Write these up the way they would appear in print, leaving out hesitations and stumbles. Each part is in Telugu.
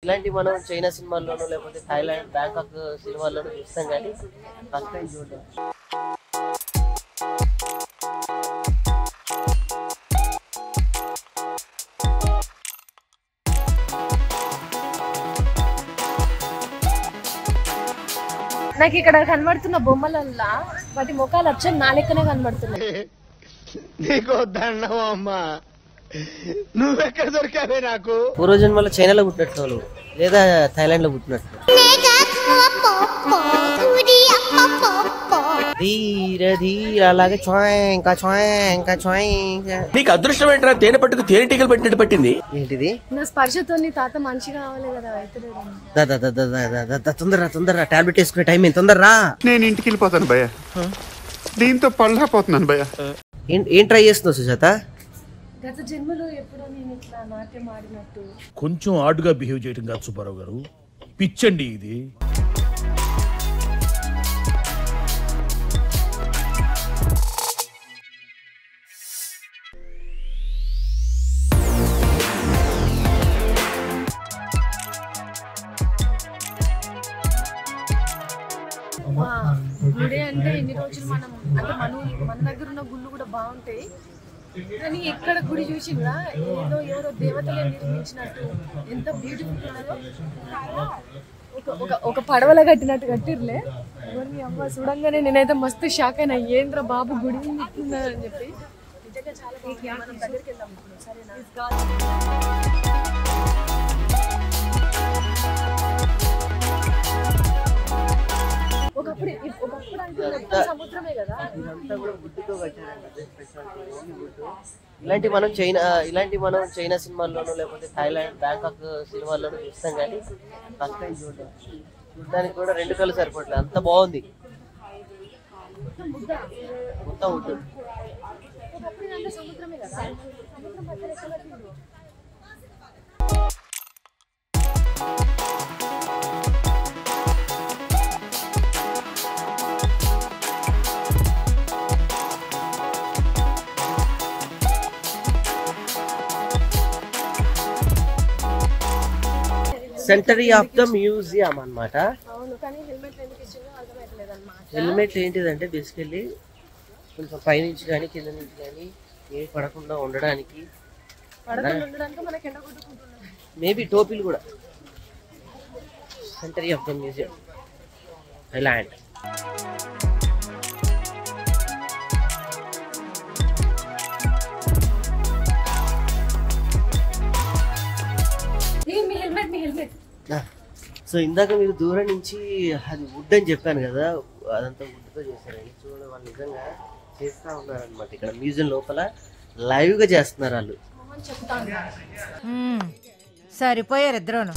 ఇలాంటి మనం చైనా సినిమాల్లోనూ లేకపోతే థాయిలాండ్ బ్యాంకాక్ సినిమాల్లోనూ చూస్తాం కానీ ఫస్ట్ టైం చూడడం. నాకు ఇక్కడ కనబడుతున్న బొమ్మలల్లా వాటి ముఖాలు అచ్చం నా లెక్కనే కనబడుతున్నాయి. నీకు దండం అమ్మా, నువ్వెక్కడ దొరికావే నాకు? పూర్వజన్మలో చైనాలో పుట్టినట్టు నువ్వు లేదా థాయిలాండ్ లో పుట్టినట్టు. ధీర ధీర అలాగే నీకు అదృష్టం ఏంట్రా, తేనె పట్టుకు తేనెటీగలు పెట్టినట్టు పట్టింది. ఏంటిది? నా స్పర్శతో నీ తాత మనిషి కావాలి కదా, అయితే తొందరరా టాబ్లెట్ వేసుకునే టైం ఏంటి, తొందరరా. నేను ఇంటికి వెళ్ళిపోతాను భయ్య, దీంతో పళ్ళపోతున్నాను భయ్య. ఏం ట్రై చేస్తున్నావు సుజాత? గత జన్మలో ఎప్పుడో నేను ఇట్లా నాట్యం ఆడినట్టు. కొంచెం ఆడుగా బిహేవ్ చేయడం కాదు సుబ్బారావు గారు, పిచ్చండి ఇది. గుడి అంటే ఇన్ని రోజులు మనం అంటే మన దగ్గర ఉన్న గుళ్ళు కూడా బాగుంటాయి, కానీ ఎక్కడ గుడి చూసినా ఏదో ఎవరో దేవతలే నిర్మించినట్టు ఎంత బ్యూటిఫుల్ ఉన్నదో. ఒక పడవల కట్టినట్టు కట్టిర్లే. మీ అమ్మ చూడంగానే నేనైతే మస్తు షాక్ అయినా, ఏంద్ర బాబు గుడి ఇట్లున్నారని చెప్పి. నిజంగా చాలా మనం దగ్గరికి వెళ్దాం ఇప్పుడు, సరేనా? ఒకప్పుడు అంటే సముద్రమే కదా. ఇలాంటి మనం చైనా సినిమాల్లోనూ లేకపోతే థాయిలాండ్ బ్యాంకాక్ సినిమాల్లోనూ చూస్తాం కానీ ఫస్ట్ టైం చూడడం. చూడడానికి కూడా రెండు కళ్ళు సరిపోవట్లేదు, అంత బాగుంది మొత్తం ఉంటుంది. ఒకప్పుడు సముద్రమే కదా, సముద్రం మధ్యలో ఎక్కడ కట్టిండ్రు? సెంటరీ ఆఫ్ ద మ్యూజియం అన్నమాట. హెల్మెట్ ఏంటిదంటే బేసికల్లీ కొంచెం పైనుంచి కానీ కింద నుంచి కానీ ఏ పడకుండా ఉండడానికి, మేబీ టోపీలు కూడా. Century of the museum Thailand. So ఇందాక మీరు దూరం నుంచి అది వుడ్ అని చెప్పాను కదా, అదంతా వుడ్తో చేశారని చూడండి. వాళ్ళు నిజంగా చేస్తూ ఉన్నారనమాట. ఇక్కడ మ్యూజియం లోపల లైవ్గా చేస్తున్నారు వాళ్ళు. సరిపోయారు ఇద్దరును.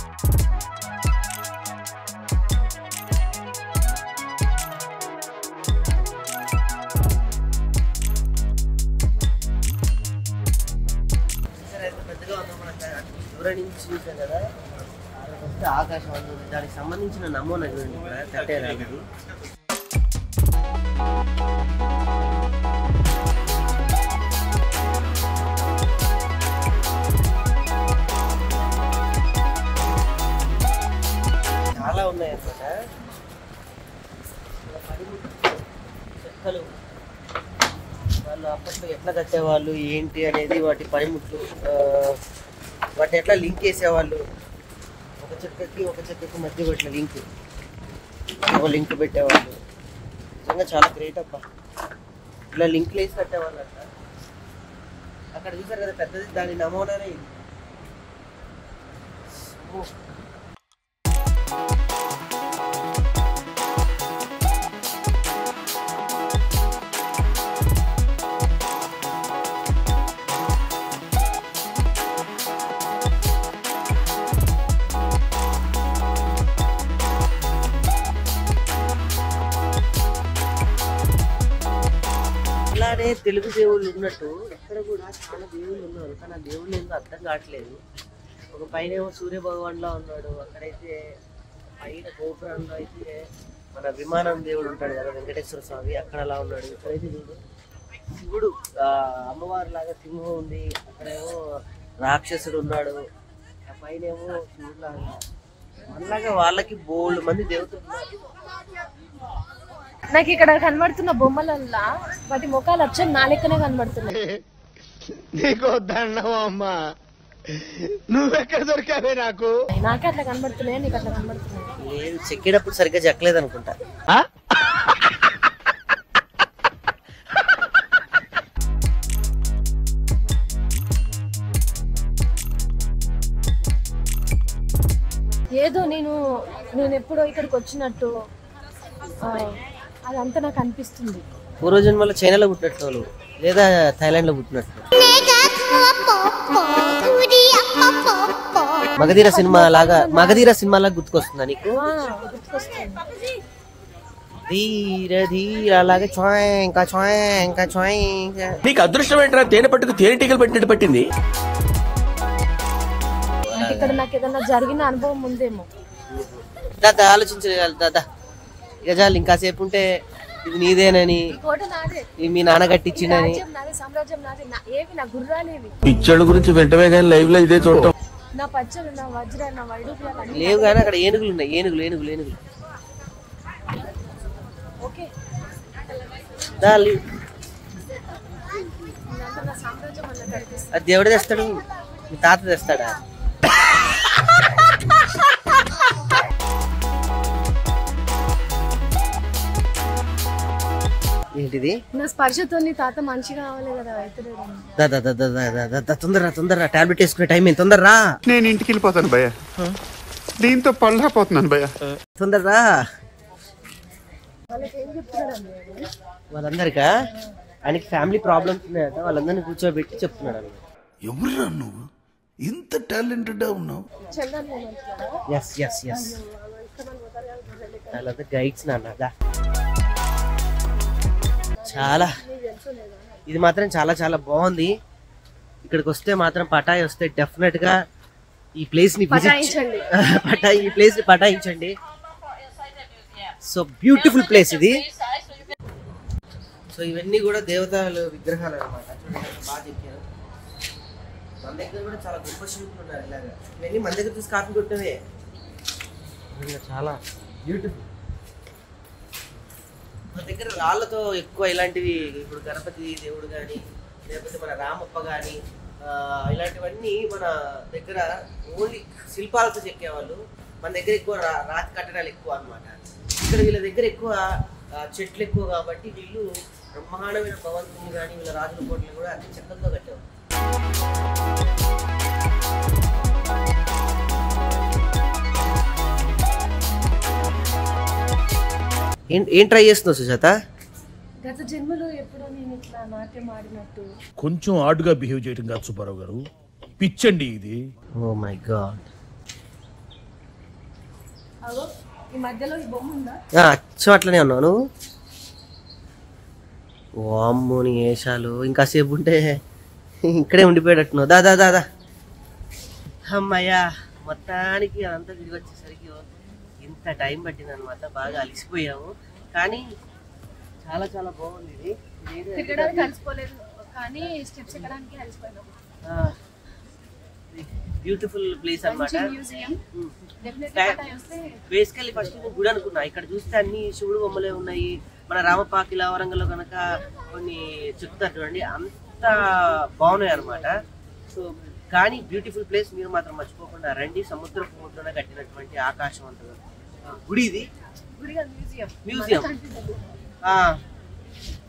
పెద్దగా ఉందా మనకు దూరం నుంచి చూసాం కదా, ఆకాశం అందుతుంది. దానికి సంబంధించిన నమూనా చూడండి ఇక్కడ కట్టేదానికి. చాలా ఉన్నాయి అన్నమాట. చెక్కలు వాళ్ళు అప్పట్లో ఎట్లా కట్టేవాళ్ళు ఏంటి అనేది, వాటి పనిముట్లు, వాటిని ఎట్లా లింక్ చేసేవాళ్ళు, ఒక చెక్కకి మధ్య పెట్టిన లింక్ పెట్టేవాళ్ళు. నిజంగా చాలా గ్రేట్ అబ్బా. ఇలా లింక్లు వేసి కట్టేవాళ్ళు అంట. అక్కడ చూసారు కదా పెద్దది, దాని నమూనానే ఇది. ఇలానే తెలుగు దేవుళ్ళు ఉన్నట్టు ఇక్కడ కూడా చాలా దేవుళ్ళు ఉన్నారు, కానీ ఆ దేవుళ్ళు ఏందో అర్థం కావట్లేదు. ఒక పైన ఏమో సూర్య భగవాన్లా ఉన్నాడు, అక్కడైతే పైన గోపురంలో అయితే మన విమానం దేవుడు ఉంటాడు కదా వెంకటేశ్వర స్వామి, అక్కడ అలా ఉన్నాడు. ఇక్కడైతే శివుడు అమ్మవారి లాగా సింహం ఉంది, అక్కడేమో రాక్షసుడు ఉన్నాడు, ఆ పైన ఏమో శివులాగా అలాగే వాళ్ళకి బోల్డ్ మంది దేవతలు ఉన్నారు. నాకు ఇక్కడ కనబడుతున్న బొమ్మలల్లా వాటి ముఖాలు వచ్చి నా లెక్కనే కనబడుతున్నాయి. నీకు దండం అమ్మా, నువ్వెక్కడ దొరికావే నాకు? నాకే అట్లా కనబడుతున్నాయి, నీకు అట్లా కనబడుతున్నాయి. లేదు చెక్కేటప్పుడు సరిగ్గా చెక్కలేదు అనుకుంటా. ఏదో నేను ఎప్పుడో ఇక్కడికి వచ్చినట్టు అదంతా నాకు అనిపిస్తుంది. పూర్వజన్మలో చైనాలో పుట్టినట్టు వాళ్ళు, లేదా థాయిలాండ్ లో పుట్టినట్టు. మగధీర సినిమా లాగా గుర్తుకొస్తుందా నీకు? గుర్తుకొస్తుంది. ధీర ధీర అలాగే చోయింకా చోయింకా చోయింకా. నీకు అదృష్టం ఏంట్రా, తేనె పట్టుకు తేనెటీగలు పెట్టినట్టు పట్టింది. ఇక్కడ నాకు ఏదైనా జరిగిన అనుభవం ఉందేమో. దాదా ఆలోచించగలరు దాదా. ఇక చాలు, ఇంకాసేపు ఉంటే ఇది నీదేనని, కోట నాదే, ఇది మీ నాన్న కట్టించిందని. నాదే, సామ్రాజ్యం నాదే. ఏవి నా గుర్రాలేవి, పిచ్చోళ్ళ గురించి వెంటనే కానీ లైవ్ లో ఇదే చూడటం. నా పచ్చలు, నా వజ్ర, నా వైడూర్యాలు లేవు కానీ అక్కడ ఏనుగులు ఉన్నాయి. ఏనుగులు ఓకే. నా సామ్రాజ్యం అన్నట్టు అనిపిస్తుంది. అది దేవుడే తెస్తాడు, మీ తాత తెస్తాడా? ఏంటిది? నా స్పర్శతో నీ తాత మనిషి కావాలి కదా. అయితే తొందరరా టాబ్లెట్ వేసుకునే టైం ఏంటి? తొందరరా. నేను ఇంటికి వెళ్ళిపోతాను భయ్య, దీంతో పళ్ళపోతున్నాను భయ్య. తొందరరా. వాళ్ళకి ఏం చెప్తున్నాడు? వాళ్ళందరికా ఆయనకి ఫ్యామిలీ ప్రాబ్లమ్స్ ఉన్నాయట, వాళ్ళందరినీ కూర్చోబెట్టి చెప్తున్నాడు అన్నమాట. ఎవరురా నువ్వు ఇంత టాలెంటెడ్ ఉన్నావు? చందన్ ఎస్ వాళ్ళంతా గైడ్స్ నాన్న. చాలా, ఇది మాత్రం చాలా చాలా బాగుంది. ఇక్కడికి వస్తే మాత్రం పటాయి వస్తే డెఫినెట్ గా ఈ ప్లేస్ ని పటాయించండి. సో బ్యూటిఫుల్ ప్లేస్ ఇది. సో ఇవన్నీ కూడా దేవతల విగ్రహాలు అనమాట. బాగా చెప్పారు. మన దగ్గర కూడా చాలా గొప్ప శిల్పులు ఉన్నారు. ఇలాగా ఇవన్నీ మన దగ్గర చూసి కాపీ కొట్టవే. చాలా బ్యూటిఫుల్. మన దగ్గర రాళ్ళతో ఎక్కువ ఇలాంటివి, ఇప్పుడు గణపతి దేవుడు కానీ, లేకపోతే మన రామప్ప కానీ, ఇలాంటివన్నీ మన దగ్గర ఓన్లీ శిల్పాలతో చెక్కేవాళ్ళు. మన దగ్గర ఎక్కువ రాతి కట్టడాలు ఎక్కువ అనమాట. ఇక్కడ వీళ్ళ దగ్గర ఎక్కువ చెట్లు ఎక్కువ కాబట్టి వీళ్ళు బ్రహ్మాండమైన భవంతులు కానీ వీళ్ళ రాజుల కోటలు కూడా అన్ని చెక్కలతో కట్టేవాళ్ళు. ఏం ట్రై చేస్తున్నావు సుజాత? గత జన్మలో ఎప్పుడో నేను ఇట్లా నాట్యం ఆడినట్టు. కొంచెం ఆడుగా బిహేవ్ చేయడం కాదు సుబ్బారావు గారు, పిచ్చండి ఇది. Oh my god. అగో ఈ మధ్యలో ఈ బొమ్మ ఉందా? అచ్చం అట్లనే ఉన్నావు నువ్వు. వామ్మో నీ వేషాలు, ఇంకాసేపు ఉంటే ఇక్కడే ఉండిపోయేటట్టున్నావు. దాదా అమ్మయ్యా, మొత్తానికి అదంతా తిరిగి వచ్చేసరికి ఇంత టైం పట్టింది అనమాట. బాగా అలిసిపోయాము, కానీ చాలా చాలా బాగుంది ఇది. తిరగడానికి అలసిపోలేదు, కానీ స్టెప్స్ ఎక్కడానికి అలసిపోయినాము. బ్యూటిఫుల్ ప్లేస్ అనమాట. డెఫినెట్లీ బేసికల్లీ ఫస్ట్ నేను గుడి అనుకున్నా. ఇక్కడ చూస్తే అన్ని శివుడు బొమ్మలే ఉన్నాయి. మన రామప్ప కిలా వరంగల్లో కనుక కొన్ని చెప్తారు చూడండి, అంత బాగున్నాయి అనమాట. సో కానీ బ్యూటిఫుల్ ప్లేస్. మీరు మాత్రం మర్చిపోకుండా రండి. సముద్రపు ఒడ్డున కట్టినటువంటి ఆకాశవంతుడు గుడి ఇది. మ్యూజియం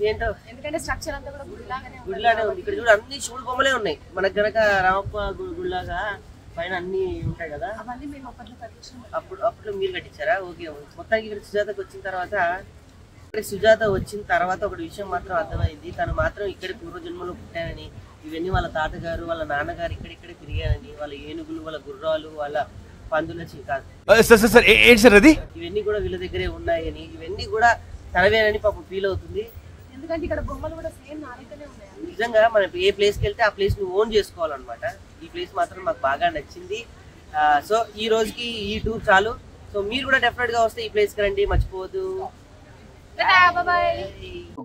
ఏంటో, ఎందుకంటే స్ట్రక్చర్ అంతా కూడా గుడిలానే ఉంది. ఇక్కడ చూడు అన్ని శివుడు బొమ్మలే ఉన్నాయి. మనకు గనక రామప్ప గుడిలాగా పైన అన్ని ఉంటాయి కదా, అవన్నీ మేము అప్పుడు మీరు కట్టించారా? ఓకే. మొత్తానికి ఇక్కడ సుజాత వచ్చిన తర్వాత ఒక విషయం మాత్రం అర్థమైంది. తను మాత్రం ఇక్కడ పూర్వజన్మలో పుట్టానని, ఇవన్నీ వాళ్ళ తాతగారు వాళ్ళ నాన్నగారు ఇక్కడిక్కడే తిరిగానని, వాళ్ళ ఏనుగులు వాళ్ళ గుర్రాలు వాళ్ళ పందుల ఇవన్నీ కూడా వీళ్ళ దగ్గరే ఉన్నాయని, ఇవన్నీ కూడా తనవేనని పాపం ఫీల్ అవుతుంది. ఎందుకంటే ఇక్కడ బొమ్మలు కూడా సేమ్ నాలుగునే ఉన్నాయి. నిజంగా మనం ఏ ప్లేస్కి వెళ్తే ఆ ప్లేస్ ని ఓన్ చేసుకోవాలన్నమాట. ఈ ప్లేస్ మాత్రం మాకు బాగా నచ్చింది. సో ఈ రోజుకి ఈ టూర్ చాలు. సో మీరు కూడా డెఫినెట్ గా వస్తే ఈ ప్లేస్ కి రండి, మర్చిపోవద్దు.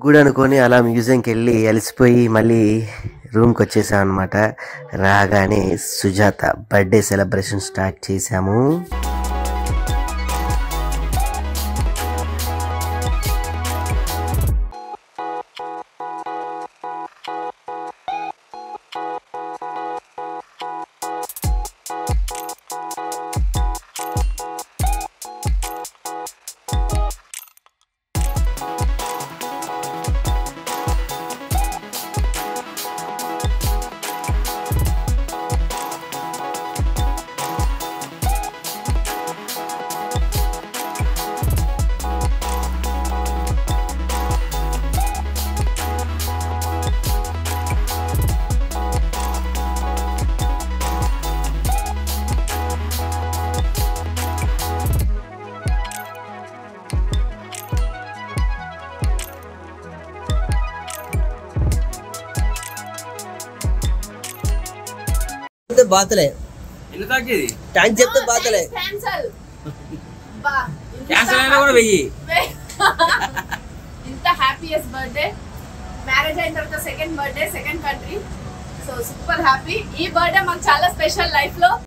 గుడి అనుకొని అలా మ్యూజియంకి వెళ్ళి అలసిపోయి మళ్ళీ రూమ్కి వచ్చేసాం అనమాట. రాగానే సుజాత బర్త్డే సెలబ్రేషన్ స్టార్ట్ చేశాము. బాతలే ట్యాంక్ చెప్తే బాతలే ఇంత హ్యాపీయెస్ట్ బర్త్డే మ్యారేజ్ అయిన తర్వాత second birthday second country. So super happy. ఈ బర్త్డే మాకు చాలా స్పెషల్ లైఫ్ లో.